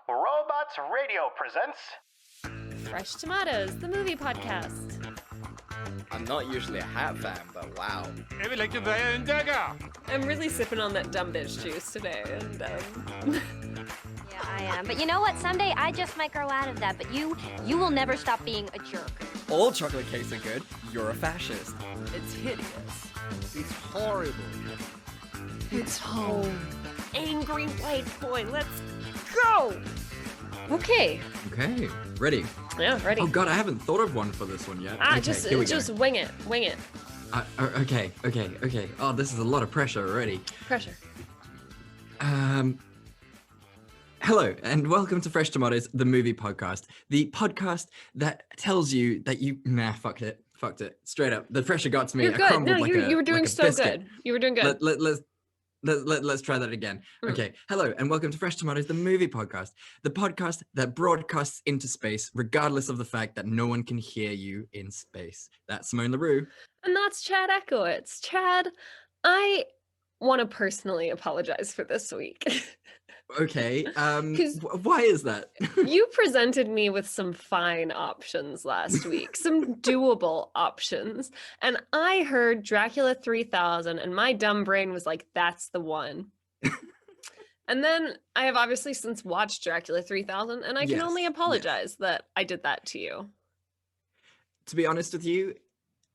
Robots Radio presents Fresh Tomatoes, the movie podcast. I'm not usually a hat fan, but wow. Jeg vil ikke være en dagger! I'm really sipping on that dumb bitch juice today, and Yeah, I am. But you know what? Someday I just might grow out of that. But you will never stop being a jerk. All chocolate cakes are good. You're a fascist. it's hideous. It's horrible. It's home. Angry white boy, let's go! Okay. Okay, ready. Yeah, ready. Oh god, I haven't thought of one for this one yet. Okay, just here we go. wing it. Okay. Oh, this is a lot of pressure already. Pressure. Hello, and welcome to Fresh Tomatoes, the movie podcast. The podcast that tells you that you... Nah, fucked it. Straight up. The pressure got to me. You're I good. crumbled No, like you were doing like a so biscuit. good. You were doing good. Let's try that again. Okay, hello, and welcome to Fresh Tomatoes, the movie podcast. The podcast that broadcasts into space, regardless of the fact that no one can hear you in space. That's Simone LaRue. And that's Chad Ekowitz. Chad, I want to personally apologize for this week. Okay, 'Cause- why is that? You presented me with some fine options last week, some doable options, and I heard Dracula 3000 and my dumb brain was like, that's the one. And then I have obviously since watched Dracula 3000 and I can Yes, only yes. apologize that I did that to you. To be honest with you,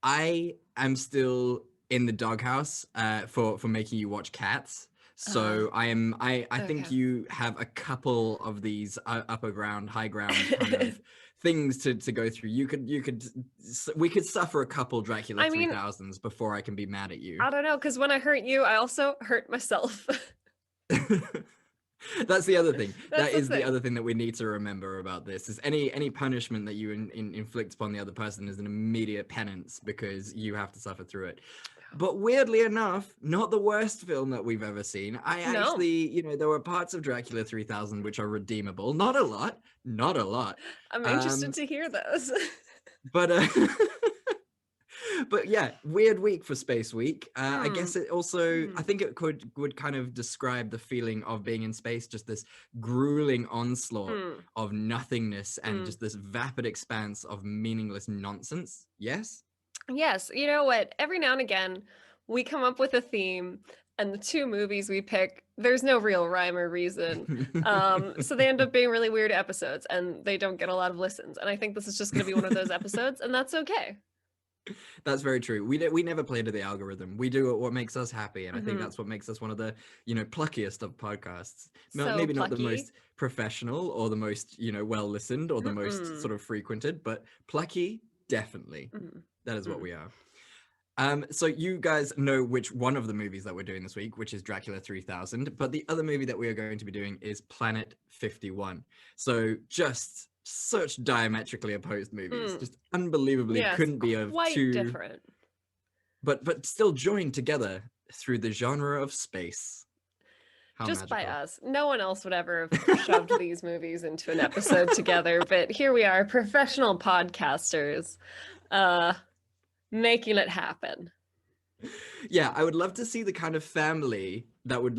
I am still in the doghouse for making you watch Cats. So I think Okay. you have a couple of these upper ground, high ground kind of things to go through. We could suffer a couple Dracula I mean, 3000s before I can be mad at you. I don't know, because when I hurt you, I also hurt myself. That's the other thing. That's That the is the thing. other thing that we need to remember about this is any punishment that you inflict upon the other person is an immediate penance because you have to suffer through it. But weirdly enough, not the worst film that we've ever seen. I No. actually, there were parts of Dracula 3000 which are redeemable. Not a lot. I'm interested to hear this. But but yeah, weird week for Space Week. I guess it also, I think it would kind of describe the feeling of being in space, just this grueling onslaught of nothingness and just this vapid expanse of meaningless nonsense. Yes? Yes, you know what? Every now and again, we come up with a theme, and the two movies we pick, there's no real rhyme or reason. So they end up being really weird episodes, and they don't get a lot of listens. And I think this is just going to be one of those episodes, and that's okay. That's very true. We never play to the algorithm. We do what makes us happy, and I think that's what makes us one of the pluckiest of podcasts. So Maybe not the plucky. most professional or the most well listened or the most sort of frequented, but plucky, definitely. That is what we are. So you guys know which one of the movies that we're doing this week, which is Dracula 3000, but the other movie that we are going to be doing is Planet 51. So just such diametrically opposed movies, just unbelievably Yes, couldn't be of quite two, different. but still joined together through the genre of space. How Just by magical. us. No one else would ever have shoved these movies into an episode together, but here we are, professional podcasters, making it happen. Yeah, I would love to see the kind of family that would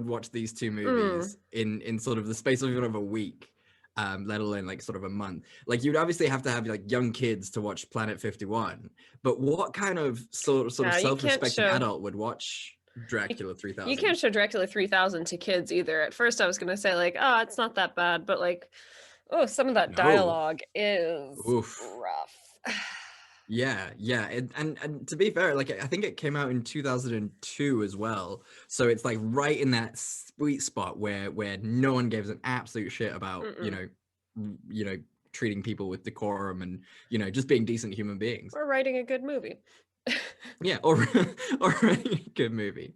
watch these two movies in sort of the space of even of a week, let alone like sort of a month. Like you'd obviously have to have like young kids to watch Planet 51, but what kind of sort of Yeah, you can't self-respecting show- adult would watch Dracula 3000? You can't show Dracula 3000 to kids either. At first I was going to say like, oh, it's not that bad, but like, oh, some of that No. dialogue is Oof. rough. Yeah, and to be fair, like I think it came out in 2002 as well, so it's like right in that sweet spot where no one gives an absolute shit about treating people with decorum and just being decent human beings. We're writing a good movie. Yeah, or a good movie.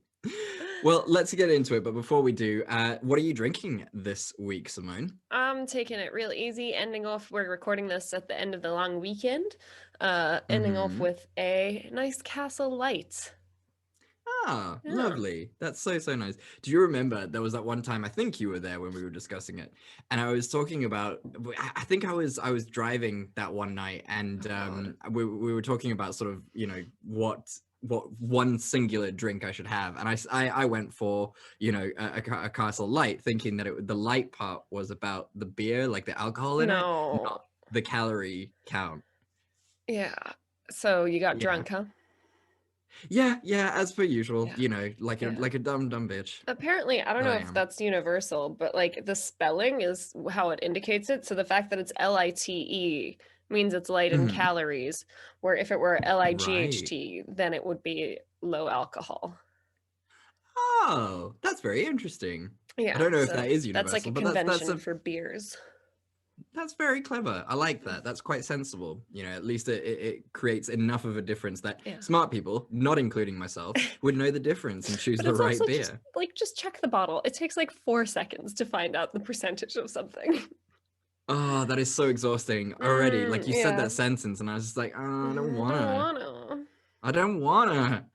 Well, let's get into it, but before we do, what are you drinking this week, Simone? I'm taking it real easy, ending off, we're recording this at the end of the long weekend, ending off with a nice Castle Light. Ah, Yeah. lovely. That's so nice. Do you remember there was that one time, I think you were there when we were discussing it, and I was talking about, I think I was driving that one night, and we were talking about sort of, what what one singular drink I should have, and I went for, you know, a Castle Light, thinking that the light part was about the beer, like the alcohol in it, No. not the calorie count. Yeah. So you got Yeah. drunk, huh? Yeah, as per usual, Yeah. you know, like Yeah. a dumb bitch. Apparently, I don't That know I if am. that's universal, but like the spelling is how it indicates it. So the fact that it's LITE means it's light in Mhm. calories, where if it were Right. LIGHT, then it would be low alcohol. Oh, that's very interesting. Yeah. I don't know if so that is that's like universal, a but convention for beers. that's very clever. I like that. That's quite sensible. You know, at least it creates enough of a difference that Yeah. smart people, not including myself, would know the difference and choose But the it's right also beer. just check the bottle. It takes like 4 seconds to find out the percentage of something. Oh, that is so exhausting already. Like you said Yeah. that sentence and I was just like, oh, I don't I don't wanna. wanna. I don't wanna.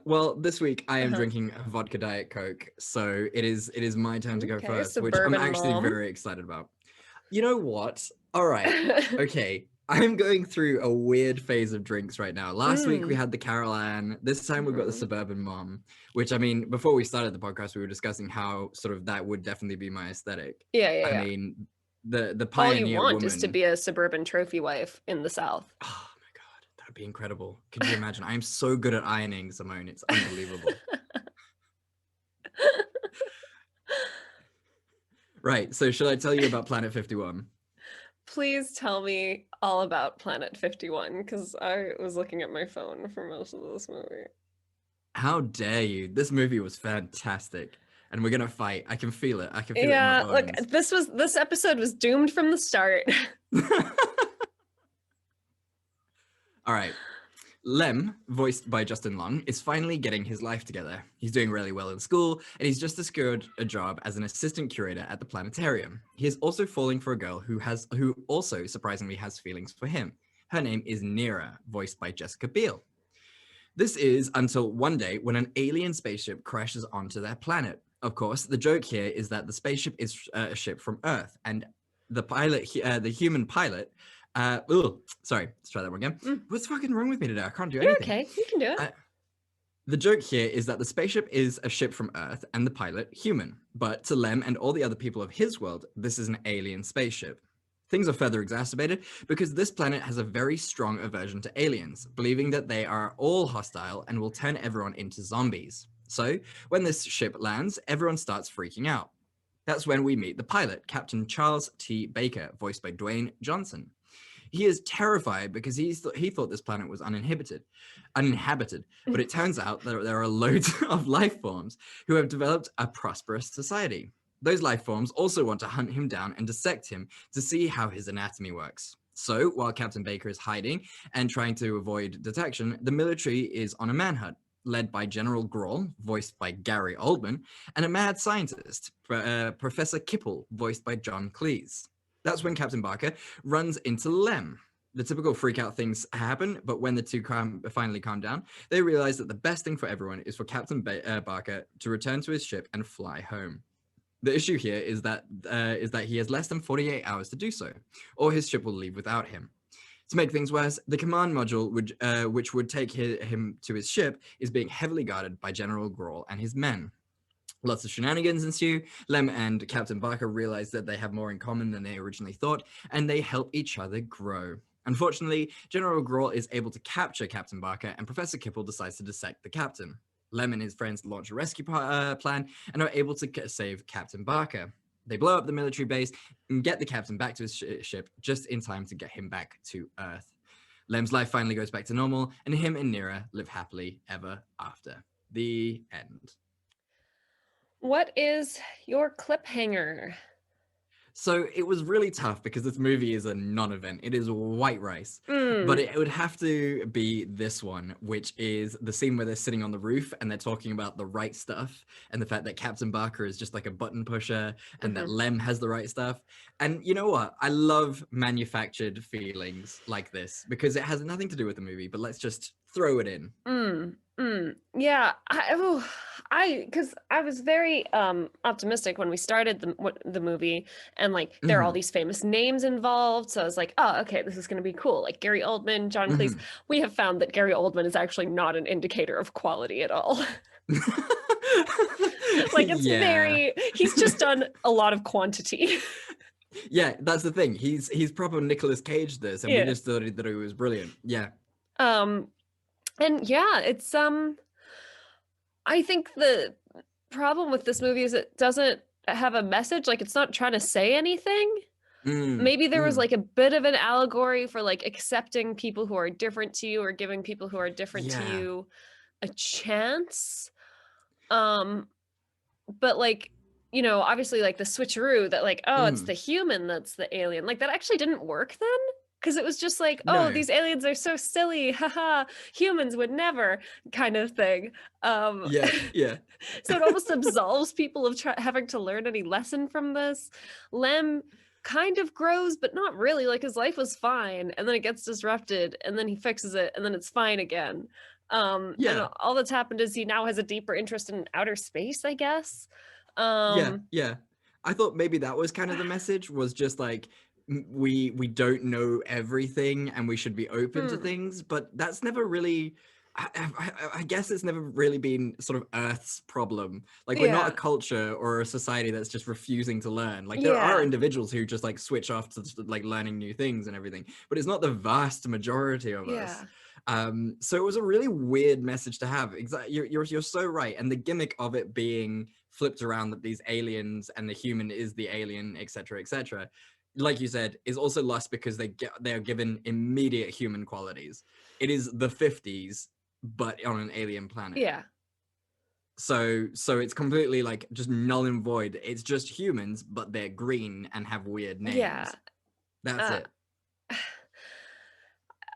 Well, this week I am Uh-huh. drinking a vodka Diet Coke, so it is my turn to go Okay, first, which I'm suburban actually mom. very excited about. You know what? All right. Okay. I'm going through a weird phase of drinks right now. Last week we had the Carol Ann. This time we've got the Mhm. Suburban Mom, which I mean, before we started the podcast, we were discussing how sort of that would definitely be my aesthetic. Yeah. I mean, the All you pioneer want woman. is to be a suburban trophy wife in the South. Oh my God, that would be incredible. Could you imagine? I'm so good at ironing, Simone. It's unbelievable. Right. So should I tell you about Planet 51? Please tell me all about Planet 51, because I was looking at my phone for most of this movie. How dare you? This movie was fantastic. And we're gonna fight. I can feel it. I can feel Yeah, it in look, my bones. this episode was doomed from the start. All right. Lem, voiced by Justin Long, is finally getting his life together. He's doing really well in school, and he's just secured a job as an assistant curator at the planetarium. He is also falling for a girl who also surprisingly has feelings for him. Her name is Nira, voiced by Jessica Biel. This is until one day when an alien spaceship crashes onto their planet. Of course, the joke here is that the spaceship is a ship from Earth, and the pilot, the human pilot, sorry, let's try that one again. What's fucking wrong with me today? I can't do anything. You're okay, you can do it. The joke here is that the spaceship is a ship from Earth and the pilot human, but to Lem and all the other people of his world, this is an alien spaceship. Things are further exacerbated because this planet has a very strong aversion to aliens, believing that they are all hostile and will turn everyone into zombies. So, when this ship lands, everyone starts freaking out. That's when we meet the pilot, Captain Charles T. Baker, voiced by Dwayne Johnson. He is terrified because he thought this planet was uninhabited, but it turns out that there are loads of life forms who have developed a prosperous society. Those life forms also want to hunt him down and dissect him to see how his anatomy works. So, while Captain Baker is hiding and trying to avoid detection, the military is on a manhunt, led by General Grohl, voiced by Gary Oldman, and a mad scientist, Professor Kipple, voiced by John Cleese. That's when Captain Barker runs into Lem. The typical freak-out things happen, but when the two finally calm down, they realize that the best thing for everyone is for Captain Barker to return to his ship and fly home. The issue here is that he has less than 48 hours to do so, or his ship will leave without him. To make things worse, the command module, which would take him to his ship, is being heavily guarded by General Grohl and his men. Lots of shenanigans ensue. Lem and Captain Barker realize that they have more in common than they originally thought, and they help each other grow. Unfortunately, General Grohl is able to capture Captain Barker, and Professor Kipple decides to dissect the captain. Lem and his friends launch a rescue plan and are able to save Captain Barker. They blow up the military base and get the captain back to his ship just in time to get him back to Earth. Lem's life finally goes back to normal, and him and Nira live happily ever after. The end. What is your cliffhanger? So it was really tough because this movie is a non-event. It is white rice. But it would have to be this one, which is the scene where they're sitting on the roof and they're talking about the right stuff and the fact that Captain Barker is just like a button pusher and that Lem has the right stuff. And you know what? I love manufactured feelings like this because it has nothing to do with the movie, but let's just throw it in. Yeah, because I was very optimistic when we started the movie, and like there are all these famous names involved, so I was like, oh, okay, this is gonna be cool. Like Gary Oldman, John Cleese. We have found that Gary Oldman is actually not an indicator of quality at all. Like it's he's just done a lot of quantity. Yeah, that's the thing. He's proper Nicolas Cage this, and we just thought that he was brilliant. Yeah. And yeah, it's I think the problem with this movie is it doesn't have a message, like it's not trying to say anything. Maybe there was like a bit of an allegory for like accepting people who are different to you or giving people who are different to you a chance. But like, you know, obviously like the switcheroo that like, oh, it's the human that's the alien. Like that actually didn't work then. Because it was just like, oh, these aliens are so silly, haha, humans would never, kind of thing. So it almost absolves people of having to learn any lesson from this. Lem kind of grows, but not really. Like his life was fine, and then it gets disrupted, and then he fixes it, and then it's fine again. And all that's happened is he now has a deeper interest in outer space, I guess. I thought maybe that was kind of the message, was just like, we don't know everything and we should be open to things, but that's never really I guess it's never really been sort of Earth's problem. Like we're not a culture or a society that's just refusing to learn. Like there are individuals who just like switch off to like learning new things and everything, but it's not the vast majority of us. So it was a really weird message to have. Exactly, you're so right. And the gimmick of it being flipped around, that these aliens and the human is the alien, etc., like you said, is also lost because they are given immediate human qualities. It is the 50s, but on an alien planet. So it's completely like just null and void. It's just humans, but they're green and have weird names. That's it.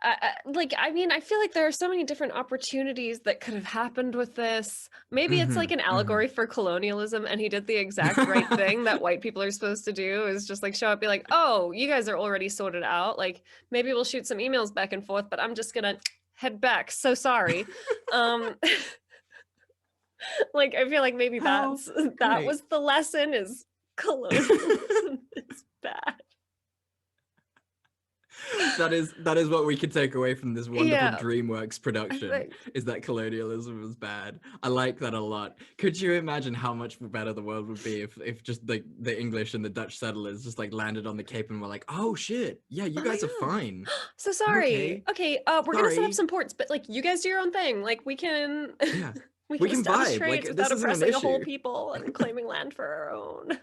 I mean, I feel like there are so many different opportunities that could have happened with this. Maybe it's like an allegory for colonialism, and he did the exact right thing that white people are supposed to do, is just like show up, be like, oh, you guys are already sorted out. Like maybe we'll shoot some emails back and forth, but I'm just gonna head back. So sorry. Like I feel like maybe that was the lesson, is colonialism is bad. That is what we could take away from this wonderful DreamWorks production, is that colonialism is bad. I like that a lot. Could you imagine how much better the world would be if just the English and the Dutch settlers just like landed on the Cape and were like, oh shit, yeah, you guys are fine. So sorry. Okay, we're gonna set up some ports, but like you guys do your own thing. Like we can we can establish vibe. trades Like, without this isn't an oppressing a whole issue. people and claiming land for our own.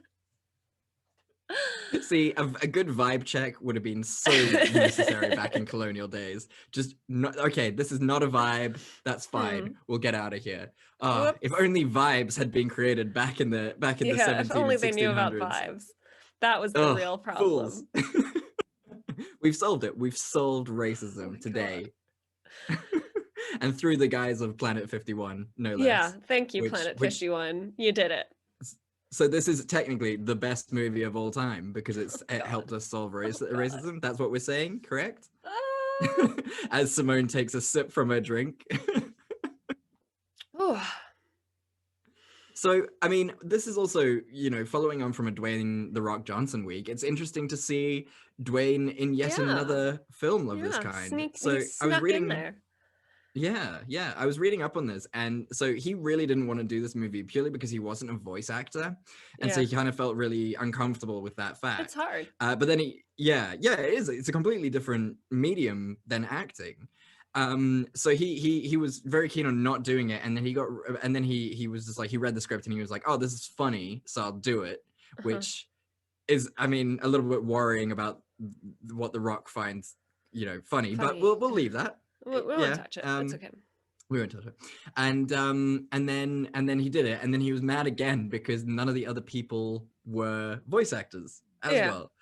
See, a good vibe check would have been so necessary back in colonial days. Just not, okay, this is not a vibe. That's fine. We'll get out of here. If only vibes had been created back in the 1700s. If only they knew about vibes. That was the real problem. Fools. We've solved it. We've solved racism today. And through the guise of Planet 51, no less. Yeah, thank you, Planet 51. You did it. So this is technically the best movie of all time because it helped us solve racism. That's what we're saying, correct? As Simone takes a sip from her drink. So, I mean, this is also, you know, following on from a Dwayne "The Rock" Johnson week. It's interesting to see Dwayne in yet another film of this kind. I was reading there. Yeah, I was reading up on this, and so he really didn't want to do this movie purely because he wasn't a voice actor, and so he kind of felt really uncomfortable with that fact. It's hard. But then it is. It's a completely different medium than acting. So he was very keen on not doing it, and then he was just like, he read the script and he was like, oh, this is funny, so I'll do it, which is, I mean, a little bit worrying about what The Rock finds, you know, funny. But we'll leave that. We won't touch it. It's okay. We won't touch it. And then he did it, and then he was mad again because none of the other people were voice actors as well,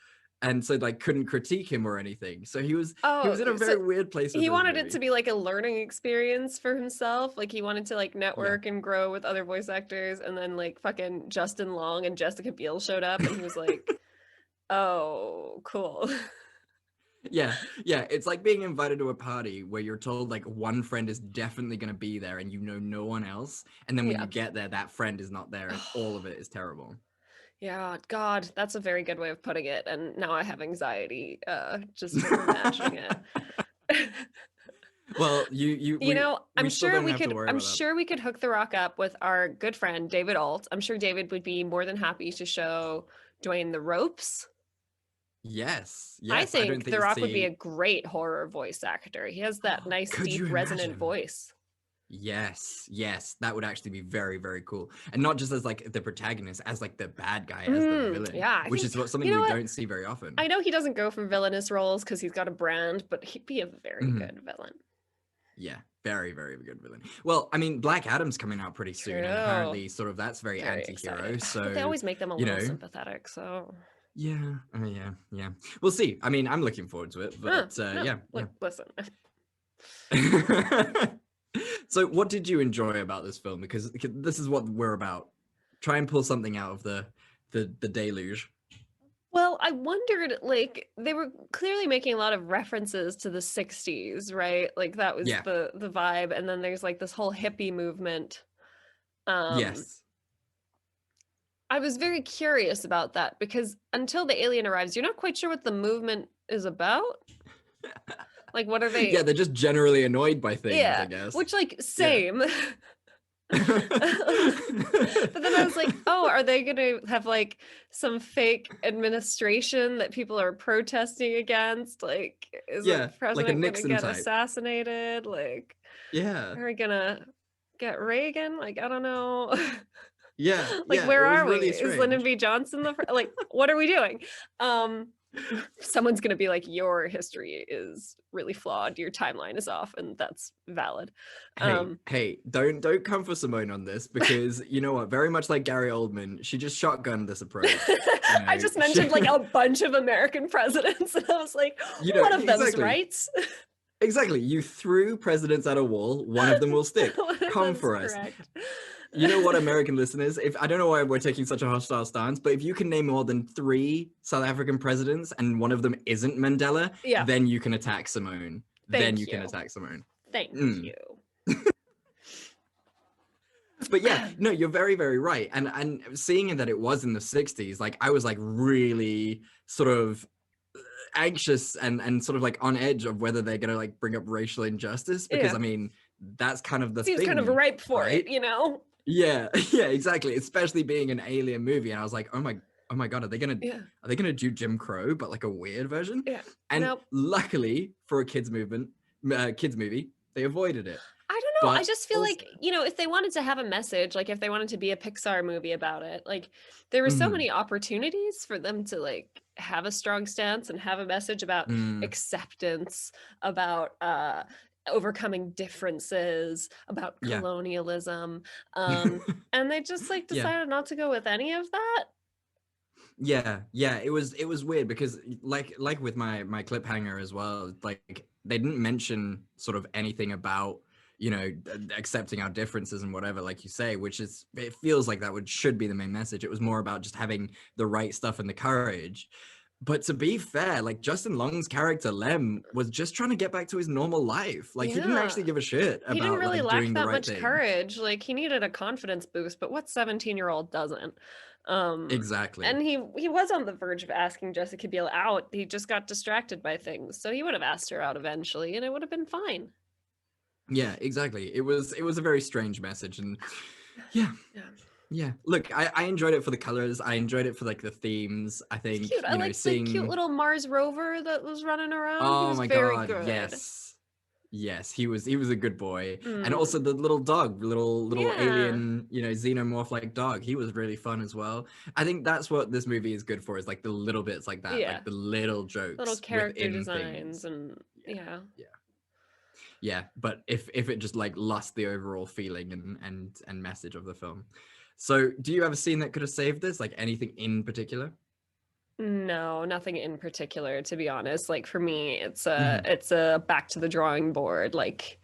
and so like couldn't critique him or anything. So he was in a very weird place. He wanted it to be like a learning experience for himself. Like he wanted to like network and grow with other voice actors, and then like fucking Justin Long and Jessica Biel showed up, and he was like, "Oh, cool." Yeah, yeah. It's like being invited to a party where you're told like one friend is definitely going to be there and you know no one else. And then when Yeah. you get there, that friend is not there and all of it is terrible. Yeah, God, that's a very good way of putting it. And now I have anxiety just from imagining it. Well, I'm we still sure don't we have to could worry I'm about that. sure we could hook the rock up with our good friend David Alt. I'm sure David would be more than happy to show Dwayne the ropes. Yes, I yes. I don't think think The Rock would be a see. great horror voice actor. He has that nice, Could deep, you resonant imagine? voice. Yes, yes, that would actually be very, very cool. And not just as like the protagonist, as like the bad guy, as the villain, Yeah, I which think, is something you know we what? don't see very often. I know he doesn't go for villainous roles because he's got a brand, but he'd be a very Mhm. good villain. Yeah, very, very good villain. Well, I mean, Black Adam's coming out pretty soon, and apparently, sort of that's very anti-hero. excited. So But they always make them a you little know, sympathetic, so yeah, yeah. We'll see. I mean, I'm looking forward to it, but no, yeah. look, listen. So, what did you enjoy about this film? Because this is what we're about. Try and pull something out of the deluge. Well, I wondered, like, they were clearly making a lot of references to the 60s, right? Like that was Yeah. the vibe. And then there's like this whole hippie movement. Yes. I was very curious about that because until the alien arrives, you're not quite sure what the movement is about. Like, what are they? Yeah, they're just generally annoyed by things, I guess. Which, like, same. But then I was like, oh, are they gonna have like some fake administration that people are protesting against? Like, is Yeah, the like a president gonna Nixon get type. assassinated? Like, Yeah. are we gonna get Reagan? Like, I don't know. Yeah. Like, yeah, where it was are we? really Is Lyndon strange. B. Johnson like, what are we doing? Someone's gonna be like, your history is really flawed, your timeline is off, and that's valid. Hey, don't come for Simone on this, because you know what? Very much like Gary Oldman, she just shotgunned this approach. I just mentioned like a bunch of American presidents, and I was like, one of them's exactly. rights. Exactly. You threw presidents at a wall, one of them will stick. Come for us. You know what, American listeners? If I don't know why we're taking such a hostile stance, but if you can name more than 3 South African presidents and one of them isn't Mandela, then you can attack Simone. Then you can attack Simone. Thank you. But yeah, no, you're very, very right. And seeing that it was in the 60s, like I was like really sort of anxious and sort of like on edge of whether they're gonna like bring up racial injustice, because I mean that's kind of the Seems thing, kind of ripe for right? it, you know? Yeah, exactly. Especially being an alien movie, and I was like, oh my god, are they gonna do Jim Crow, but like a weird version? Yeah. And luckily for a kids movie, they avoided it. I don't know. But I just feel like, you know, if they wanted to have a message, like if they wanted to be a Pixar movie about it, like there were so many opportunities for them to like have a strong stance and have a message about acceptance, about overcoming differences, about colonialism. And they just like decided not to go with any of that. Yeah, it was weird because like with my cliffhanger as well, like they didn't mention sort of anything about, you know, accepting our differences and whatever, like you say, which is, it feels like that should be the main message. It was more about just having the right stuff and the courage. But to be fair, like Justin Long's character Lem was just trying to get back to his normal life. Like he didn't actually give a shit about he didn't really like, lack doing that the right much thing. courage. Like he needed a confidence boost, but what 17-year-old doesn't? Exactly. And he was on the verge of asking Jessica Biel out. He just got distracted by things, so he would have asked her out eventually, and it would have been fine. Yeah, exactly. It was a very strange message, and yeah. Look, I enjoyed it for the colors. I enjoyed it for like the themes. I think cute. I liked the cute little Mars rover that was running around. Oh he was my very god! good. Yes, he was a good boy, and also the little dog, little alien, you know, xenomorph like dog. He was really fun as well. I think that's what this movie is good for, is like the little bits like that, like the little jokes, little character within designs, things. and yeah. But if it just like lost the overall feeling and message of the film. So, do you have a scene that could have saved this? Like anything in particular? No, nothing in particular, to be honest. Like for me, it's a back to the drawing board. Like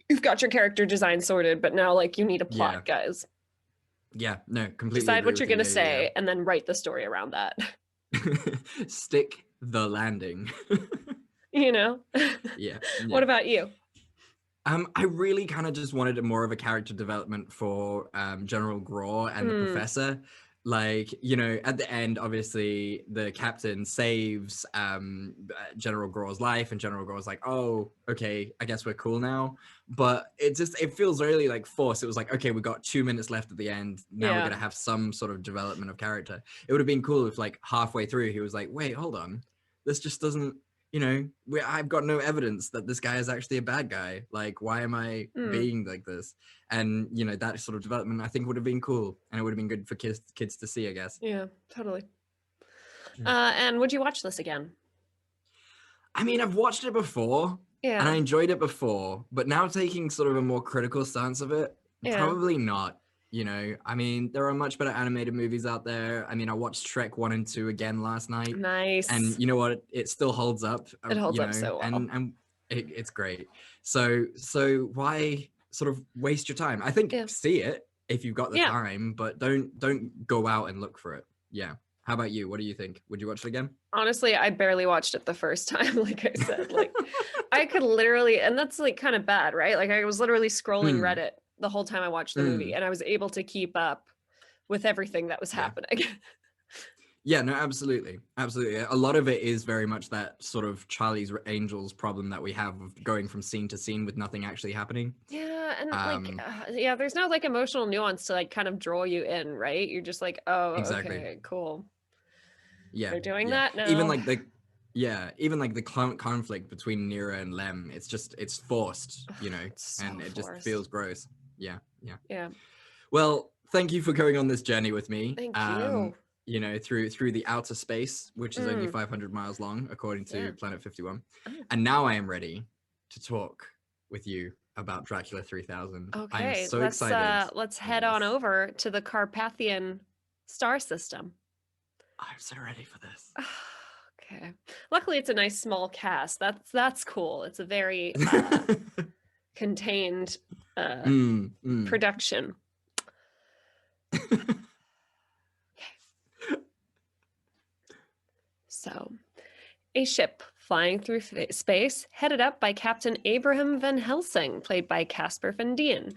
you've got your character design sorted, but now like you need a plot, guys. Yeah, no, completely. Decide what agree you're with gonna you, say, and then write the story around that. Stick the landing. You know? Yeah. What about you? I really kind of just wanted more of a character development for General Graw and the professor. Like, you know, at the end, obviously, the captain saves General Graw's life, and General Graw's like, oh, okay, I guess we're cool now. But it feels really like forced. It was like, okay, we got 2 minutes left at the end. Now we're going to have some sort of development of character. It would have been cool if, like, halfway through, he was like, wait, hold on. This just doesn't, you know, I've got no evidence that this guy is actually a bad guy. Like, why am I being like this? And, you know, that sort of development, I think, would have been cool. And it would have been good for kids to see, I guess. Yeah, totally. And would you watch this again? I mean, I've watched it before. Yeah. And I enjoyed it before. But now taking sort of a more critical stance of it, probably not. You know, I mean, there are much better animated movies out there. I mean, I watched Shrek 1 and 2 again last night. Nice. And you know what? It still holds up. It holds up so well. And it's great. So why sort of waste your time? I think see it if you've got the time, but don't go out and look for it. Yeah. How about you? What do you think? Would you watch it again? Honestly, I barely watched it the first time. Like I said, like I could literally, and that's like kind of bad, right? Like I was literally scrolling Reddit the whole time I watched the movie, and I was able to keep up with everything that was happening. Yeah, no, absolutely. Absolutely. A lot of it is very much that sort of Charlie's Angels problem that we have of going from scene to scene with nothing actually happening. Yeah, and there's no like emotional nuance to like kind of draw you in, right? You're just like, oh, okay, cool. Yeah. They're doing that now. Even like the conflict between Nira and Lem, it's forced, you know, so and it just feels gross. Yeah. Well, thank you for going on this journey with me. Thank you. You know, through the outer space, which is only 500 miles long, according to Planet 51. And now I am ready to talk with you about Dracula 3000. Okay, I am so excited. Let's head on over to the Carpathian star system. I'm so ready for this. Okay. Luckily, it's a nice small cast. That's cool. It's a very contained production. So, a ship flying through space, headed up by Captain Abraham Van Helsing, played by Casper Van Dien.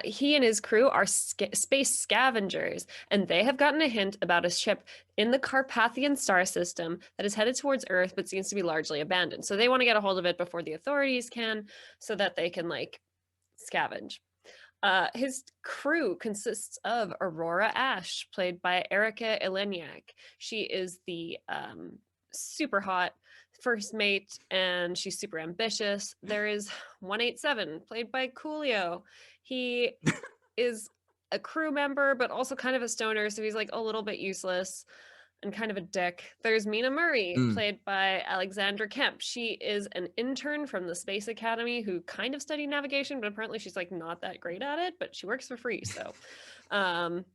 He and his crew are space scavengers, and they have gotten a hint about a ship in the Carpathian star system that is headed towards Earth, but seems to be largely abandoned. So they want to get a hold of it before the authorities can, so that they can, like, scavenge. His crew consists of Aurora Ash, played by Erica Eleniak. She is the super hot first mate, and she's super ambitious. There is 187, played by Coolio. He is a crew member, but also kind of a stoner, so he's like a little bit useless and kind of a dick. There's Mina Murray, played by Alexandra Kemp. She is an intern from the Space Academy who kind of studied navigation, but apparently she's like not that great at it, but she works for free, so. And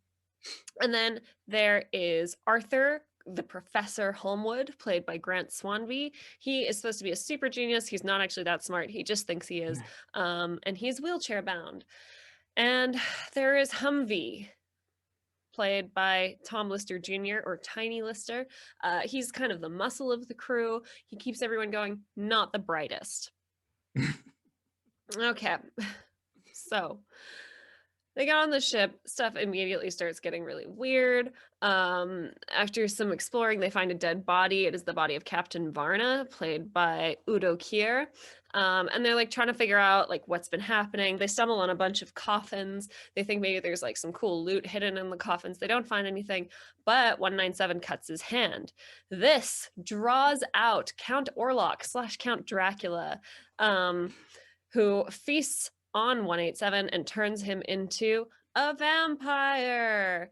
then there is Arthur, the Professor Holmwood, played by Grant Swanby. He is supposed to be a super genius. He's not actually that smart. He just thinks he is. And he's wheelchair bound. And there is Humvee, played by Tom Lister Jr. or Tiny Lister. He's kind of the muscle of the crew. He keeps everyone going, not the brightest. Okay, so they got on the ship. Stuff immediately starts getting really weird. After some exploring, they find a dead body. It is the body of Captain Varna, played by Udo Kier. And they're like trying to figure out like what's been happening. They stumble on a bunch of coffins. They think maybe there's like some cool loot hidden in the coffins. They don't find anything, but 197 cuts his hand. This draws out Count Orlok / Count Dracula, who feasts on 187 and turns him into a vampire.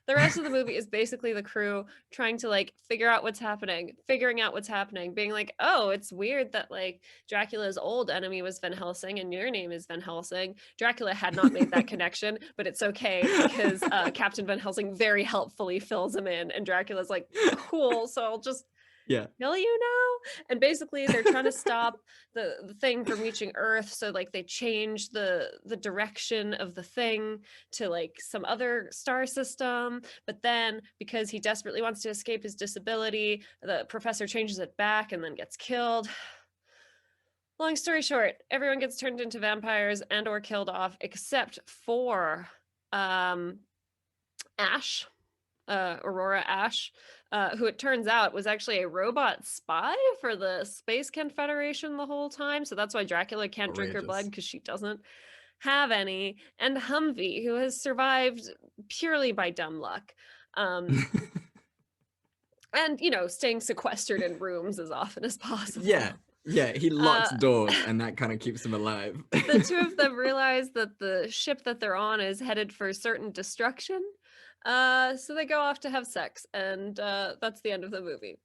The rest of the movie is basically the crew trying to like figuring out what's happening, being like, oh, it's weird that like Dracula's old enemy was Van Helsing and your name is Van Helsing. Dracula had not made that connection, but it's okay because Captain Van Helsing very helpfully fills him in, and Dracula's like, cool, so I'll just Yeah. kill you now? And basically they're trying to stop the thing from reaching Earth, so like they change the direction of the thing to like some other star system, but then because he desperately wants to escape his disability, the professor changes it back and then gets killed. Long story short, everyone gets turned into vampires and or killed off except for Ash, Aurora Ash, who it turns out was actually a robot spy for the Space Confederation the whole time. So that's why Dracula can't drink her blood, because she doesn't have any. And Humvee, who has survived purely by dumb luck. And, you know, staying sequestered in rooms as often as possible. Yeah, he locks doors and that kind of keeps him alive. The two of them realize that the ship that they're on is headed for certain destruction. So they go off to have sex, and that's the end of the movie.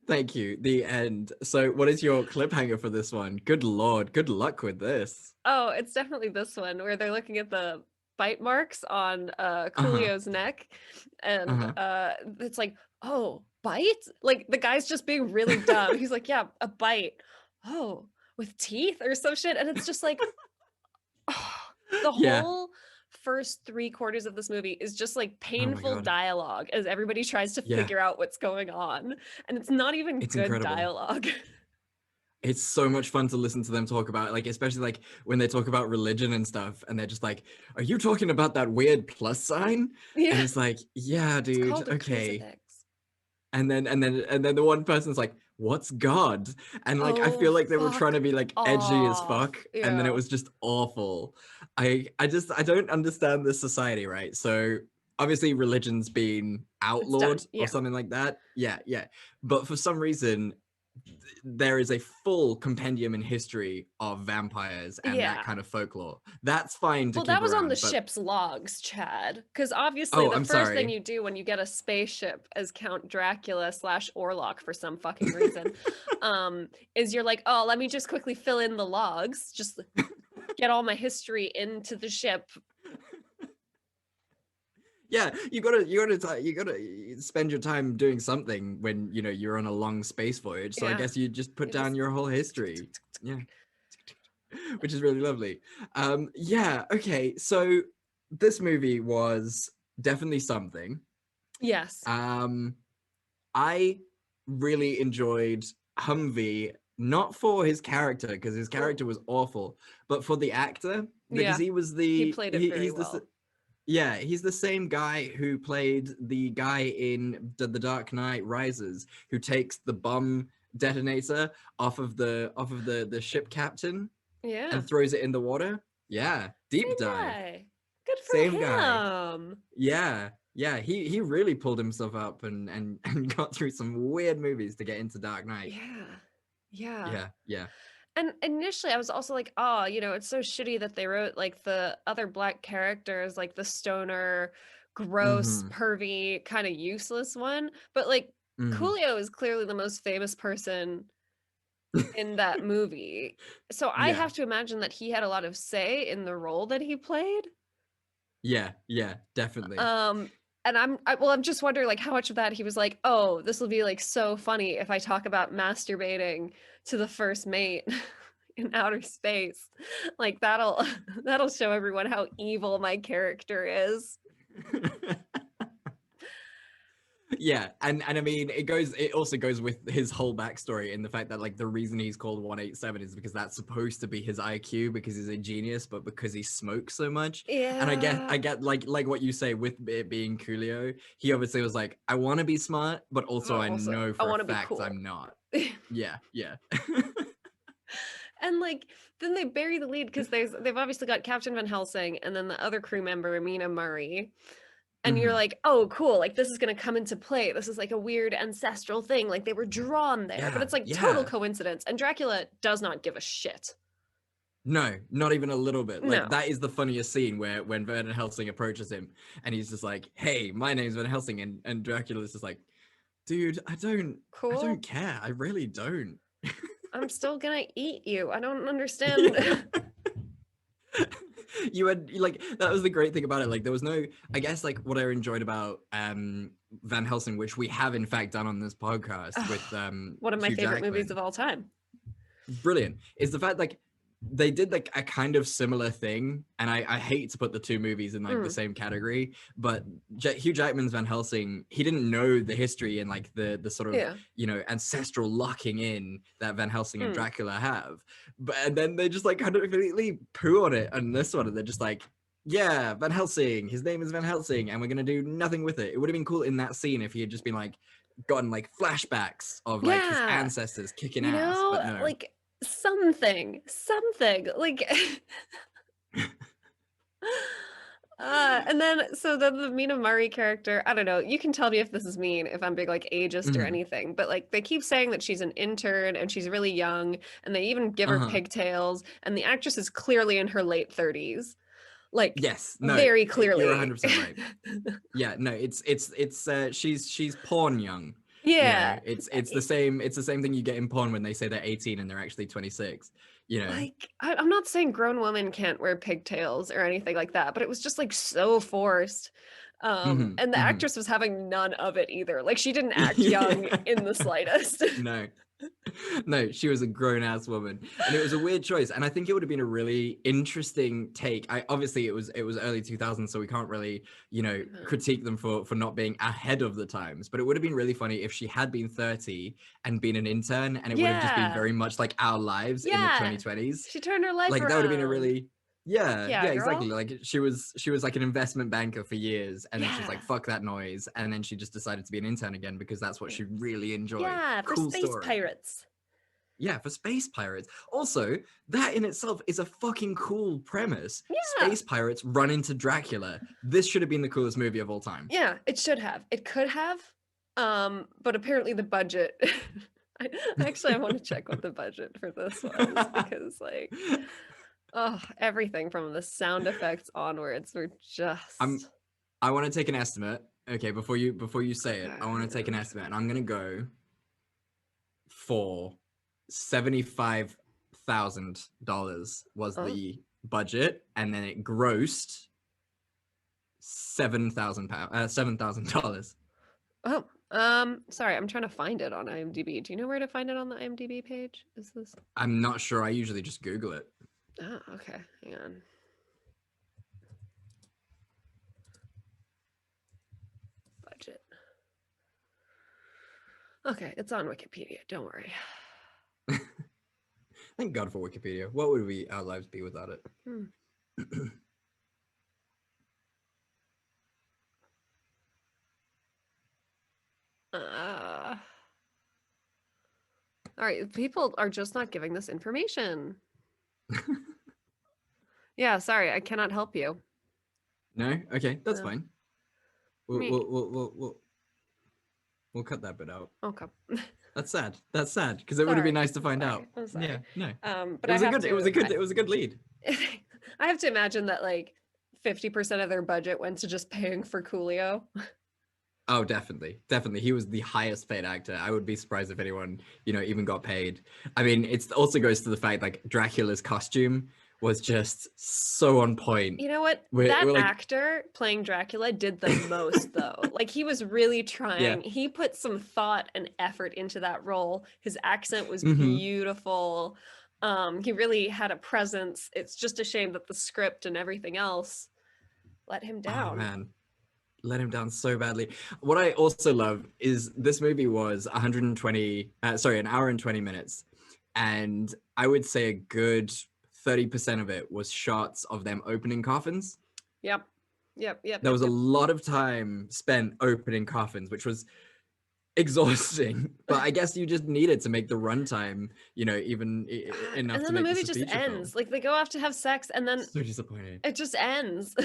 Thank you. The end. So what is your cliffhanger for this one? Good Lord, good luck with this. Oh, it's definitely this one where they're looking at the bite marks on Coolio's neck, and it's like, oh, bite? Like the guy's just being really dumb. He's like, yeah, a bite. Oh, with teeth or some shit. And it's just like, the whole first 3/4 of this movie is just like painful dialogue as everybody tries to figure out what's going on, and it's not even good incredible dialogue. It's so much fun to listen to them talk about, like, especially like when they talk about religion and stuff, and they're just like, are you talking about that weird plus sign? And it's like, yeah, dude, okay. And then the one person's like, what's God? And like, I feel like they were trying to be like edgy as fuck, and then it was just awful. I don't understand this society, right? So obviously religion's been outlawed or something like that. Yeah. But for some reason, there is a full compendium in history of vampires and that kind of folklore. That's fine to keep that was around, on the but... ship's logs, Chad. Because obviously the first thing you do when you get a spaceship as Count Dracula / Orlok for some fucking reason, is you're like, oh, let me just quickly fill in the logs, just get all my history into the ship. Yeah, you gotta spend your time doing something when you're on a long space voyage. So I guess you just put down your whole history. Yeah, which is really lovely. Yeah. Okay. So this movie was definitely something. Yes. I really enjoyed Humvee, not for his character, because his character was awful, but for the actor, because he played it very well. Yeah, he's the same guy who played the guy in The Dark Knight Rises, who takes the bomb detonator off of the ship captain, and throws it in the water. Yeah, deep dive. Guy. Good for him. Guy. Yeah, he really pulled himself up and got through some weird movies to get into Dark Knight. Yeah. And initially I was also like, oh, it's so shitty that they wrote like the other black characters, like the stoner, gross, pervy, kind of useless one. But like Coolio is clearly the most famous person in that movie. So I have to imagine that he had a lot of say in the role that he played. Yeah, definitely. And I'm just wondering like how much of that he was like, oh, this will be like so funny if I talk about masturbating to the first mate in outer space. Like that'll show everyone how evil my character is. Yeah, and I mean it also goes with his whole backstory in the fact that like the reason he's called 187 is because that's supposed to be his IQ, because he's a genius, but because he smokes so much. And I get like what you say with it being Coolio, he obviously was like, I want to be smart, but also I know for a fact I'm not. Yeah. And like then they bury the lead because they've obviously got Captain Van Helsing and then the other crew member Amina Murray. And you're like, oh, cool. Like, this is going to come into play. This is like a weird ancestral thing. Like, they were drawn there. But it's like total coincidence. And Dracula does not give a shit. No, not even a little bit. Like, that is the funniest scene when Van Helsing approaches him. And he's just like, hey, my name's Van Helsing. And Dracula's just like, dude, I don't care. I really don't. I'm still going to eat you. I don't understand. You had like that was the great thing about it. Like there was no, I guess like what I enjoyed about Van Helsing, which we have in fact done on this podcast with one of my Hugh favorite Jackman. movies of all time. Brilliant, is the fact like they did like a kind of similar thing, and I hate to put the two movies in like the same category, but Hugh Jackman's Van Helsing, he didn't know the history and like the sort of you know, ancestral locking in that Van Helsing and Dracula have, but and then they just like kind of completely poo on it on this one, and they're just like, yeah, Van Helsing, his name is Van Helsing, and we're gonna do nothing with it. It would have been cool in that scene if he had just been like gotten like flashbacks of like his ancestors kicking ass, but no. Like something like and then so the Mina Murray character, I don't know, you can tell me if this is mean, if I'm being like ageist or anything, but like they keep saying that she's an intern and she's really young, and they even give her pigtails, and the actress is clearly in her late 30s, like yes, no, very clearly. You're 100% right. Yeah, no, it's she's porn young. Yeah, you know, it's the same thing you get in porn when they say they're 18 and they're actually 26, you know. Like I'm not saying grown women can't wear pigtails or anything like that, but it was just like so forced, and the actress was having none of it either. Like she didn't act young in the slightest. No, she was a grown-ass woman, and it was a weird choice, and I think it would have been a really interesting take. Obviously it was early 2000s, so we can't really, you know, critique them for not being ahead of the times, but it would have been really funny if she had been 30 and been an intern, and it would have just been very much like our lives in the 2020s. She turned her life like around. That would have been a really yeah, girl. exactly. Like she was like an investment banker for years, and then she's like, fuck that noise, and then she just decided to be an intern again because that's what she really enjoyed. Yeah, for cool space story. Pirates. Yeah, for space pirates. Also, that in itself is a fucking cool premise. Yeah. Space pirates run into Dracula. This should have been the coolest movie of all time. Yeah, it should have. It could have. But apparently the budget I want to check what the budget for this was, because like everything from the sound effects onwards were just I want to take an estimate. Okay, before you say it, I want to take an estimate, and I'm gonna go for $75,000 was the budget, and then it grossed $7,000. Oh, sorry, I'm trying to find it on IMDb. Do you know where to find it on the IMDb page? Is this? I'm not sure. I usually just Google it. Oh, okay. Hang on. Budget. Okay, it's on Wikipedia. Don't worry. Thank God for Wikipedia. What would our lives be without it? All right, people are just not giving this information. Yeah, sorry, I cannot help you. No? Okay, that's fine. We'll cut that bit out. Okay. That's sad. That's sad, because it would have been nice to find out. I'm sorry. Yeah, no. But it was a good lead. I have to imagine that like 50% of their budget went to just paying for Coolio. Oh, definitely. He was the highest paid actor. I would be surprised if anyone, you know, even got paid. I mean, it also goes to the fact like Dracula's costume was just so on point. You know what? That actor playing Dracula did the most though. Like he was really trying. Yeah. He put some thought and effort into that role. His accent was beautiful. He really had a presence. It's just a shame that the script and everything else let him down. Oh man. Let him down so badly. What I also love is this movie was an hour and 20 minutes. And I would say a good 30% of it was shots of them opening coffins. Yep. There was a lot of time spent opening coffins, which was exhausting, but I guess you just needed to make the runtime, you know, even enough. And then to make the movie just ends. Like they go off to have sex, and then so disappointed. It just ends.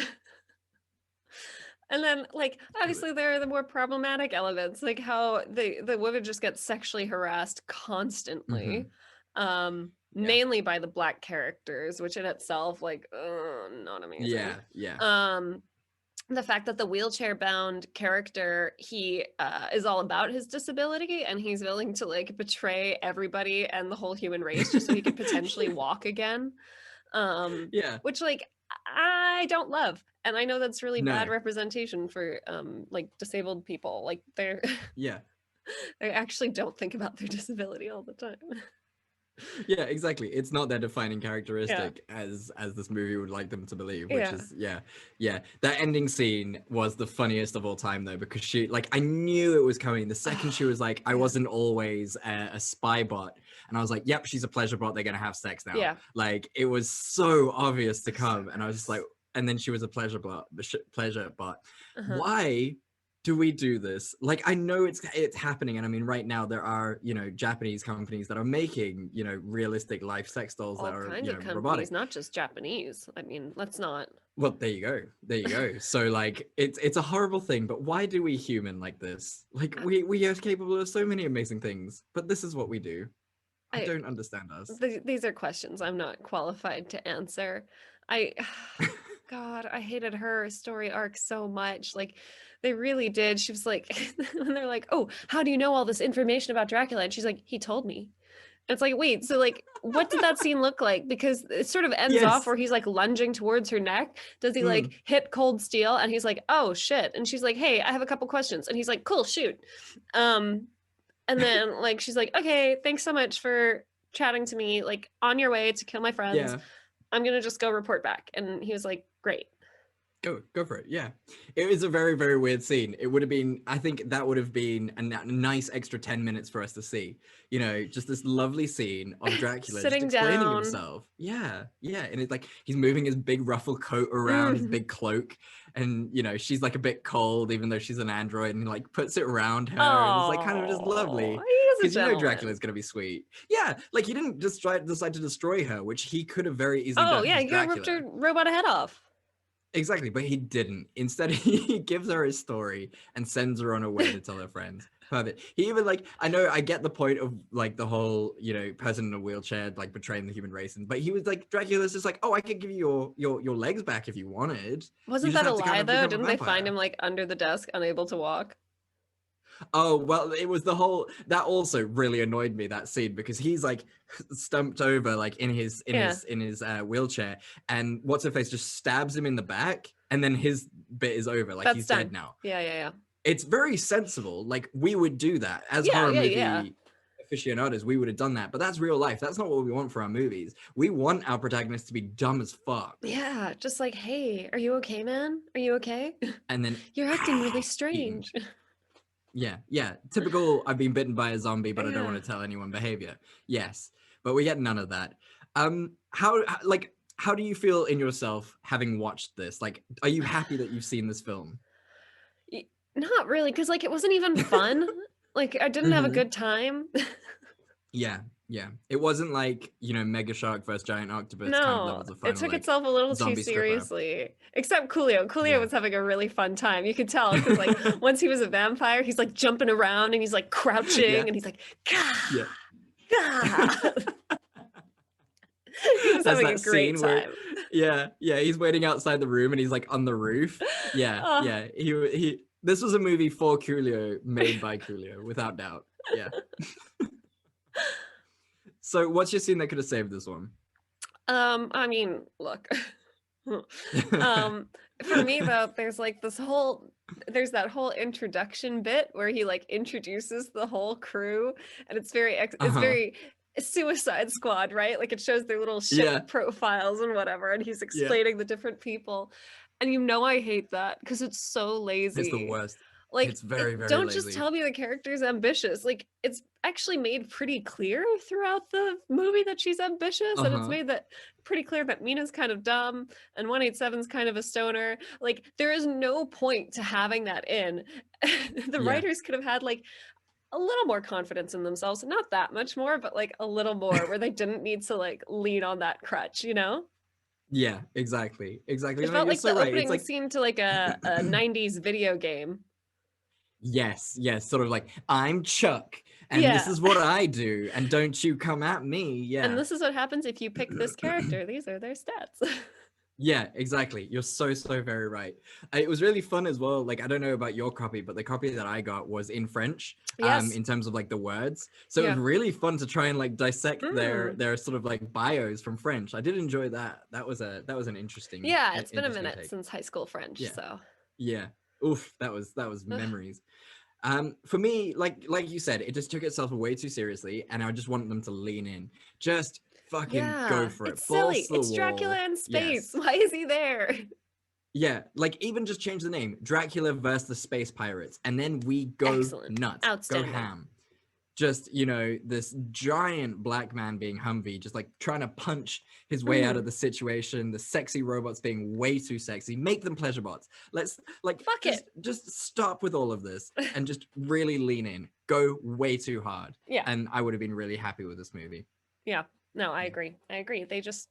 And then, like, obviously there are the more problematic elements, like how the women just get sexually harassed constantly, mainly by the Black characters, which in itself, like, not amazing. Yeah. The fact that the wheelchair-bound character, he is all about his disability, and he's willing to, like, betray everybody and the whole human race just so he could potentially walk again. Which, like, I don't love. And I know that's really bad No. representation for like disabled people. Like they're Yeah. they actually don't think about their disability all the time. Yeah, exactly. It's not their defining characteristic as this movie would like them to believe, which is yeah. That ending scene was the funniest of all time though, because she like I knew it was coming. The second she was like, I wasn't always a spy bot, and I was like, yep, she's a pleasure bot. They're gonna have sex now. Yeah. Like it was so obvious to come, and I was just like, and then she was a pleasure bot. Why do we do this? Like, I know it's happening, and I mean, right now there are Japanese companies that are making realistic life sex dolls All that are kinds of companies, robotic. not just Japanese. I mean, let's not. Well, there you go. So like, it's a horrible thing, but why do we human like this? Like, we are capable of so many amazing things, but this is what we do. I don't understand us. These are questions I'm not qualified to answer. God, I hated her story arc so much. Like, they really did. She was like, when they're like, oh, how do you know all this information about Dracula? And she's like, he told me. And it's like, wait, so like, what did that scene look like? Because it sort of ends off where he's like lunging towards her neck. Does he like hit cold steel? And he's like, oh shit. And she's like, hey, I have a couple questions. And he's like, cool, shoot. And then like, she's like, okay, thanks so much for chatting to me. Like, on your way to kill my friends. Yeah. I'm gonna just go report back. And he was like, great. Go for it. Yeah, it was a very, very weird scene. It would have been, I think that would have been a nice extra 10 minutes for us to see, just this lovely scene of Dracula sitting just explaining down. himself. Yeah. And it's like he's moving his big ruffled coat around, his big cloak, and she's like a bit cold even though she's an android, and like puts it around her. And it's like kind of just lovely because Dracula's gonna be sweet. Yeah, like he didn't just decide to destroy her, which he could have very easily done. Oh yeah, you ripped her robot head off. Exactly, but he didn't. Instead, he gives her his story and sends her on her way to tell her friends. Perfect. He even like, I get the point of like the whole, person in a wheelchair like betraying the human race, but he was like, Dracula's just like, oh, I could give you your legs back if you wanted. Wasn't that a lie though? Didn't they find him like under the desk, unable to walk? Oh, well, it was that also really annoyed me, that scene, because he's like stumped over like in his wheelchair, and what's her face just stabs him in the back, and then his bit is over, like he's dead now. Yeah. It's very sensible. Like we would do that as horror movie aficionados. We would have done that, but that's real life. That's not what we want for our movies. We want our protagonists to be dumb as fuck. Yeah, just like, hey, are you okay, man? Are you okay? And then you're acting really strange. Yeah. Typical I've been bitten by a zombie, but I don't want to tell anyone behavior. Yes, but we get none of that. How do you feel in yourself having watched this? Like, are you happy that you've seen this film? Not really, because like it wasn't even fun. Like I didn't have a good time. Yeah. It wasn't like, Mega Shark versus Giant Octopus kind of levels of fun. It took itself a little too seriously. Except Coolio. Coolio was having a really fun time. You could tell because like once he was a vampire, he's like jumping around and he's like crouching and he's like, gah, gah. He was having a great time. He's waiting outside the room and he's like on the roof. He this was a movie for Coolio, made by Coolio, without doubt. Yeah. So what's your scene that could have saved this one? I mean, look. For me though, there's that whole introduction bit where he like introduces the whole crew, and it's very very Suicide Squad, right? Like it shows their little ship profiles and whatever, and he's explaining the different people. And I hate that because it's so lazy. It's the worst. Like, it's very, very don't lazy. just tell me the character's ambitious. Like, it's actually made pretty clear throughout the movie that she's ambitious, and it's made that pretty clear that Mina's kind of dumb and 187's kind of a stoner. Like, there is no point to having that in. The writers could have had like a little more confidence in themselves, not that much more, but like a little more, where they didn't need to like lean on that crutch, Yeah, exactly. It felt like the opening scene to like a 90s video game. Yes, sort of like, I'm Chuck, and this is what I do, and don't you come at me. Yeah. And this is what happens if you pick this character. These are their stats. Yeah, exactly. You're so very right. It was really fun as well. Like, I don't know about your copy, but the copy that I got was in French, Yes. in terms of like the words. So it Yeah. was really fun to try and like dissect Mm. their sort of like bios from French. I did enjoy that. That was an interesting. Yeah, it's been a interesting minute take. since high school French, Yeah. so. Yeah. Oof, that was memories. For me, like you said, it just took itself way too seriously, and I just want them to lean in. Just fucking go for it. It's Balls silly. to the It's Dracula wall. in space. Yes. Why is he there? Yeah, like even just change the name, Dracula versus the Space Pirates, and then we go Excellent. nuts, Outstanding. go ham. Just, you know, this giant black man being Humvee, just like trying to punch his way out of the situation. The sexy robots being way too sexy. Make them pleasure bots. Let's like Fuck just stop with all of this and just really lean in. Go way too hard. Yeah. And I would have been really happy with this movie. Yeah. No, I agree. They just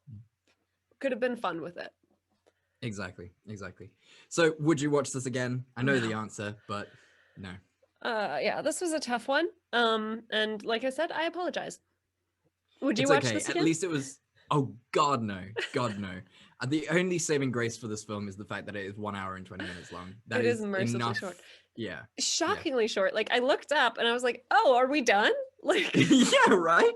could have been fun with it. Exactly. So would you watch this again? I know No. the answer, but no. Yeah, this was a tough one. And like I said, I apologize. Would you It's watch okay. this At again? least it was. Oh God, no. God, no. The only saving grace for this film is the fact that it is 1 hour and 20 minutes long. That It is mercifully enough. short. Yeah. Shockingly short. Like I looked up and I was like, "Oh, are we done?" Like, Yeah, right.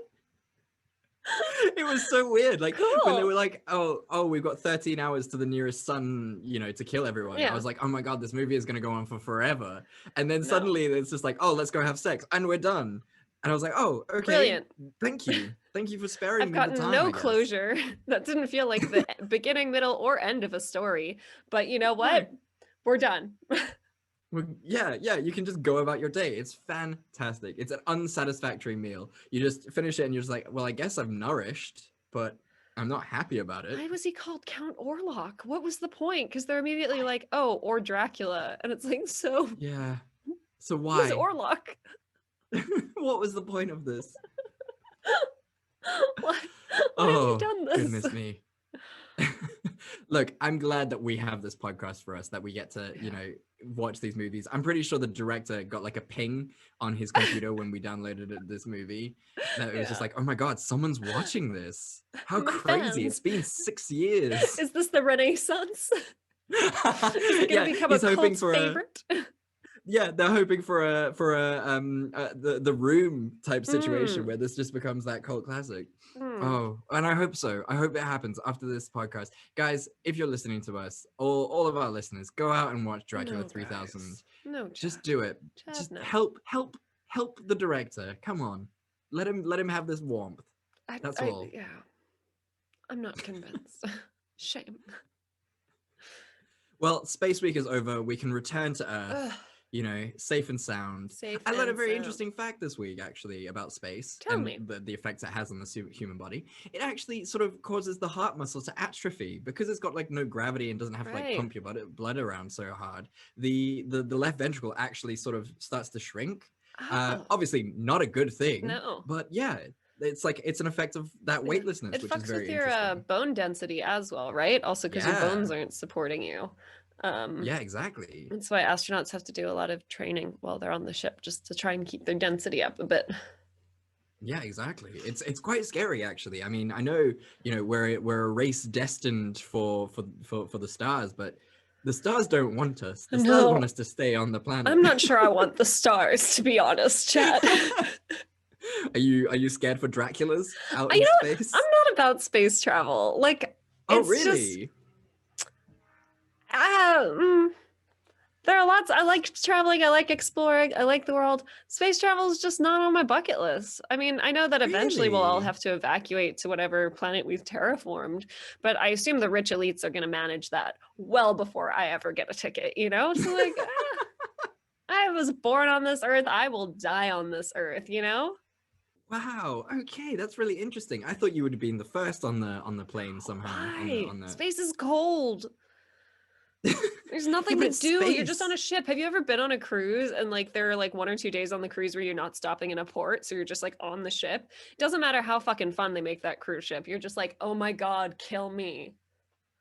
It was so weird. Like when they Cool. were like, "Oh, we've got 13 hours to the nearest sun, you know, to kill everyone." Yeah. I was like, "Oh my God, this movie is gonna go on for forever." And then No. suddenly it's just like, "Oh, let's go have sex," and we're done. And I was like, "Oh, okay, Brilliant. Thank you for sparing I've me the gotten time." no I guess. closure. That didn't feel like the beginning, middle, or end of a story. But you know what? We're done. Well, yeah, you can just go about your day. It's fantastic. It's an unsatisfactory meal. You just finish it and you're just like, well, I guess I'm nourished, but I'm not happy about Why it. was he called Count Orlok? What was the point? Because they're immediately like, "Oh, or Dracula," and it's like, so Yeah. So who's why? Orlok? What was the point of this? Why Oh, have you done this? goodness me. Look, I'm glad that we have this podcast for us, that we get to, you know, watch these movies. I'm pretty sure the director got like a ping on his computer when we downloaded this movie. That it was just like, oh my God, someone's watching this. How My crazy. It's fans. been 6 years. Is this the Renaissance? Is it gonna become a he's hoping cult for favorite? yeah, they're hoping for the Room type situation where this just becomes that cult classic. Oh, and I hope so. I hope it happens after this podcast. Guys, if you're listening to us, all of our listeners, go out and watch Dracula No, 3000. guys. No, Just Chad. do it. Chad, Just no. help the director. Come on. Let him have this warmth. That's all. Yeah. I'm not convinced. Shame. Well, Space Week is over. We can return to Earth. Ugh, You know, safe and sound. safe I learned a and very sound. interesting fact this week, actually, about space Tell and me. the effects it has on the human body. It actually sort of causes the heart muscle to atrophy because it's got like no gravity and doesn't have to like Right. pump your blood around so hard. The left ventricle actually sort of starts to shrink. Oh, Obviously, not a good thing. no. But yeah, it's an effect of that Yeah. weightlessness, It which is fucks very with your interesting. bone density as well, right? Also because your Yeah. bones aren't supporting you. Yeah, exactly. That's why astronauts have to do a lot of training while they're on the ship just to try and keep their density up a bit. Yeah, exactly. It's quite scary, actually. I mean, I know, you know, we're a race destined for the stars, but the stars don't want us. The stars No. want us to stay on the planet. I'm not sure I want the stars, to be honest, Chad. Are you scared for Draculas out You in know what? space? I'm not about space travel. Like, Oh, it's just really? there are lots. I like traveling. I like exploring. I like the world. Space travel is just not on my bucket list. I mean, I know that eventually we'll all Really? have to evacuate to whatever planet we've terraformed, but I assume the rich elites are going to manage that well before I ever get a ticket, you know? So, like, I was born on this earth. I will die on this earth, you know? Wow. Okay, that's really interesting. I thought you would have been the first on the plane somehow. Why? On the... Space is cold. There's nothing but to it's do. You're just on a space. ship. Have you ever been on a cruise and like there are like 1 or 2 days on the cruise where you're not stopping in a port, so you're just like on the ship? It doesn't matter how fucking fun they make that cruise ship. You're just like, oh my God, kill me.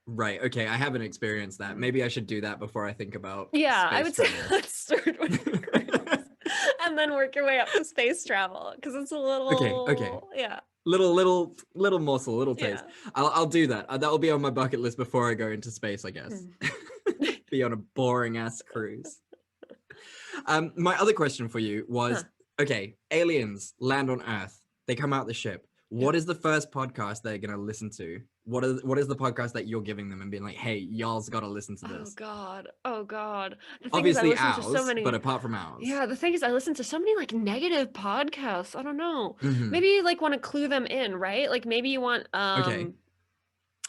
Right. Okay, I haven't experienced that. Maybe I should do that before I think about Yeah, I would space say travel. let's start with the cruise and then work your way up to space travel because it's a little Okay. yeah. little morsel, little taste. Yeah. I'll do that. That'll be on my bucket list before I go into space, I guess. Be on a boring ass cruise. My other question for you was, okay, aliens land on Earth. They come out the ship. What is the first podcast they're gonna listen to? What is the podcast that you're giving them and being like, hey, y'all's gotta listen to this? Oh God. The thing Obviously is, I listen ours, to so many... but apart from ours. Yeah, the thing is, I listen to so many like negative podcasts. I don't know. Mhm. Maybe you like want to clue them in, right? Like maybe you want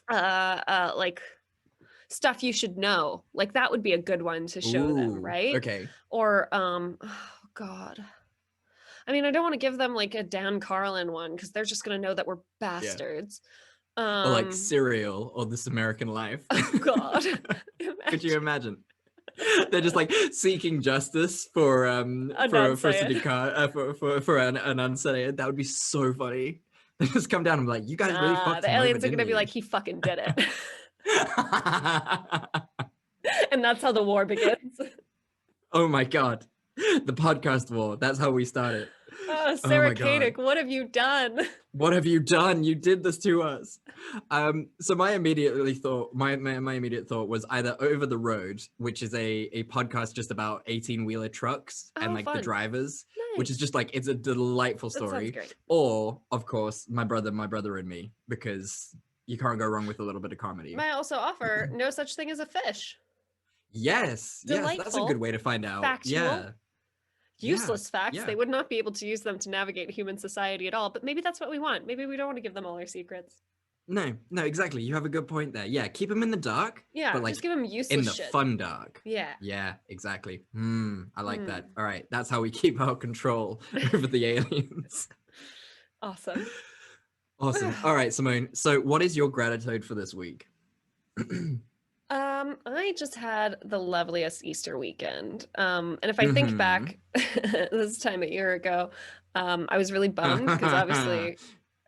like stuff you should know. Like that would be a good one to show them, right? Okay. Or oh God. I mean, I don't want to give them like a Dan Carlin one because they're just gonna know that we're bastards. Or like Serial or This American Life. Oh God. Could you imagine? They're just like seeking justice for an unsaid. That would be so funny. They just come down and be like, you guys really fucked the him aliens over, are gonna didn't be you?" like, he fucking did it. And that's how the war begins. Oh my God. The podcast war. That's how we started. Sarah my God. Koenig, what have you done? What have you done? You did this to us. So my immediate thought was either Over the Road, which is a podcast just about 18-wheeler trucks and like fun. the drivers, Nice. which is just like, it's a delightful That sounds story. great. Or of course, my brother and me, because you can't go wrong with a little bit of comedy. May I also offer No Such Thing as a Fish? Yes, that's a Delightful. good way to find out. Factual. Yeah. Useless facts. yeah. They would not be able to use them to navigate human society at all, but maybe that's what we want. Maybe we don't want to give them all our secrets. No, exactly. You have a good point there. Yeah, keep them in the dark. Yeah, but like just give them useless in the shit. fun dark. Yeah. Yeah, exactly. I like that. All right, that's how we keep our control over the aliens. Awesome. Awesome. All right, Simone. So, what is your gratitude for this week? I just had the loveliest Easter weekend. And if I think back this time a year ago, I was really bummed because obviously,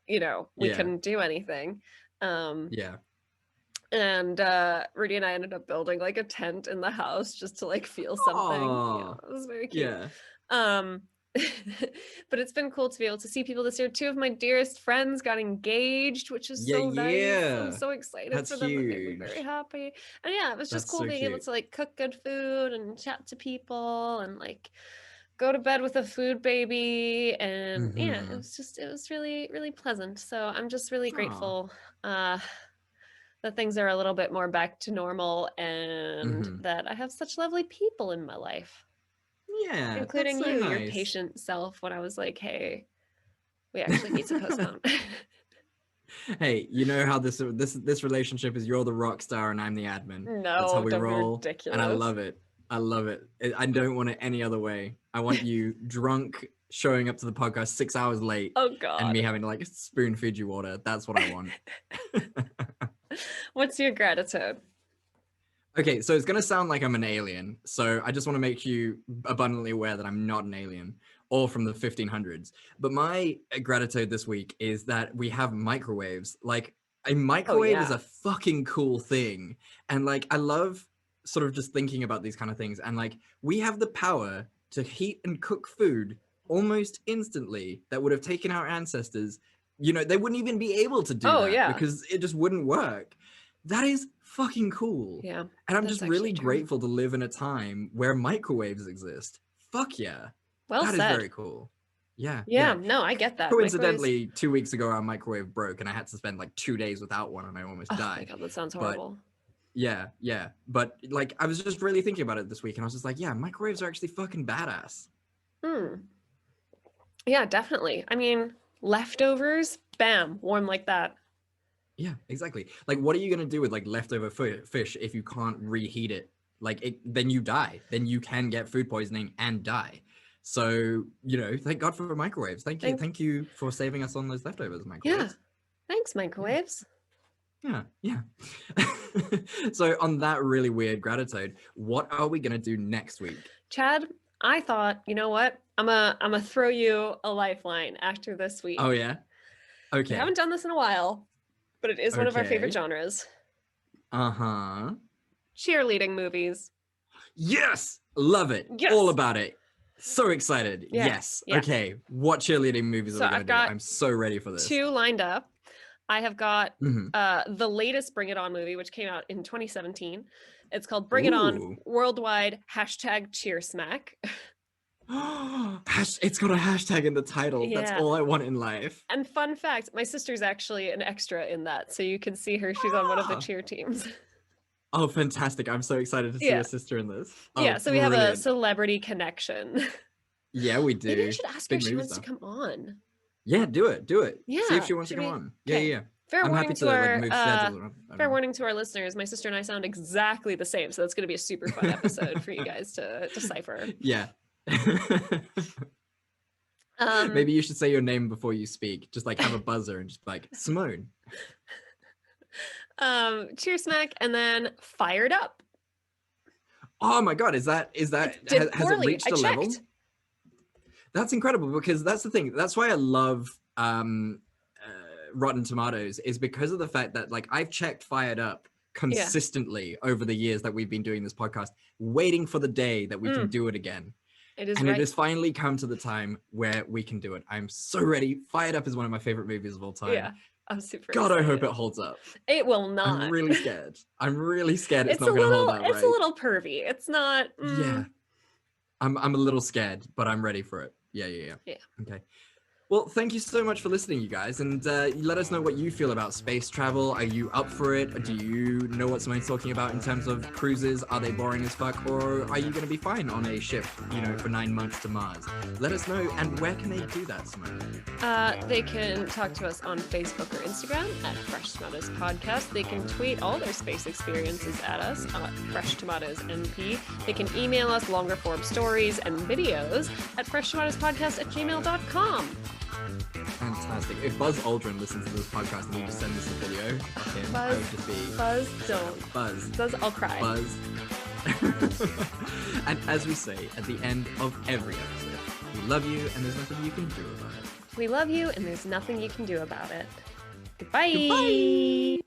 we couldn't do anything. Yeah. And Rudy and I ended up building like a tent in the house just to like feel something. It was very cute. Yeah. But it's been cool to be able to see people this year. 2 of my dearest friends got engaged, which is so nice. I'm so excited for them. It made me very happy. And yeah, it was just cool being able to like cook good food and chat to people and like go to bed with a food baby. And yeah, it was really, really pleasant. So I'm just really grateful that things are a little bit more back to normal and that I have such lovely people in my life. Yeah, including that's so you, nice. your patient self, when I was like, hey, we actually need to postpone. Hey, you know how this relationship is, you're the rock star and I'm the admin. No, that's how we don't be roll. ridiculous. And I love it. I don't want it any other way. I want you drunk, showing up to the podcast 6 hours late. Oh God. And me having to like spoon feed you water. That's what I want. What's your gratitude? Okay, so it's going to sound like I'm an alien. So I just want to make you abundantly aware that I'm not an alien or from the 1500s. But my gratitude this week is that we have microwaves. Like a microwave is a fucking cool thing. And like, I love sort of just thinking about these kind of things. And like, we have the power to heat and cook food almost instantly that would have taken our ancestors. They wouldn't even be able to do that because it just wouldn't work. That is fucking cool. Yeah. And I'm just really grateful to live in a time where microwaves exist. Fuck yeah. Well said. That is very cool. Yeah. Yeah, no, I get that. Coincidentally, 2 weeks ago, our microwave broke and I had to spend like 2 days without one and I almost died. Oh my God, that sounds horrible. Yeah. But like, I was just really thinking about it this week and I was just like, yeah, microwaves are actually fucking badass. Yeah, definitely. I mean, leftovers, bam, warm like that. Yeah, exactly. Like, what are you going to do with like leftover fish if you can't reheat it? Like, then you die. Then you can get food poisoning and die. So, thank God for microwaves. Thank you for saving us on those leftovers, microwaves. Yeah. Thanks, microwaves. Yeah. So on that really weird gratitude, what are we going to do next week? Chad, I thought, you know what? I'm gonna throw you a lifeline after this week. Oh, yeah? Okay. We haven't done this in a while, but it is one of our favorite genres. Uh-huh. Cheerleading movies. Yes! Love it. Yes! All about it. So excited. Yeah, Yes. yeah. Okay. What cheerleading movies So are we going I've to do? got I'm so ready for this. 2 lined up. I have got Mhm. the latest Bring It On movie, which came out in 2017. It's called Bring It On Ooh. Worldwide #CheerSmack. It's got a hashtag in the title. That's Yeah. all I want in life. And fun fact, my sister's actually an extra in that, so you can see her. She's on one of the Ah. cheer teams. Oh, fantastic. I'm so excited to see Yeah. your sister in this. Oh, Yeah, so we have a brilliant. celebrity connection. Yeah, we do. Maybe I should ask her Big if she movie wants to stuff. come on. Yeah, do it. See Yeah, if she wants to should come we- on. Yeah, okay. yeah. Fair I'm warning happy to to our move schedules around. I don't fair know. warning to our listeners. My sister and I sound exactly the same, so that's going to be a super fun episode for you guys to decipher. Yeah. Um, Maybe you should say your name before you speak. Just like have a buzzer and just be like Simone. CheerSmack, and then Fired Up. Oh my god, is that Did has it poorly. reached I a level? checked. That's incredible because that's the thing. That's why I love Rotten Tomatoes, is because of the fact that like I've checked Fired Up consistently over the years that we've been doing this podcast, waiting for the day that we can do it again. It is And right. it has finally come to the time where we can do it. I'm so ready. Fired Up is one of my favorite movies of all time. Yeah, I'm super God, I hope excited. it holds up. It will not. I'm really scared. I'm really scared it's It's not a going to little. hold up, It's right? a little pervy. It's not. Yeah. I'm a little scared, but I'm ready for it. Yeah. Yeah. Okay. Well, thank you so much for listening, you guys, and let us know what you feel about space travel. Are you up for it? Do you know what Simone's talking about in terms of cruises? Are they boring as fuck, or are you going to be fine on a ship, for 9 months to Mars? Let us know, and where can they do that, Simone? They can talk to us on Facebook or Instagram at Fresh Tomatoes Podcast. They can tweet all their space experiences at us at Fresh Tomatoes MP. They can email us longer form stories and videos at freshtomatoespodcast@gmail.com. Fantastic. If Buzz Aldrin listens to this podcast and he just sends us a video of him, I would just be... Buzz, don't. Buzz. I'll cry. Buzz. And as we say at the end of every episode, we love you and there's nothing you can do about it. We love you, and there's nothing you can do about it. Goodbye. Goodbye.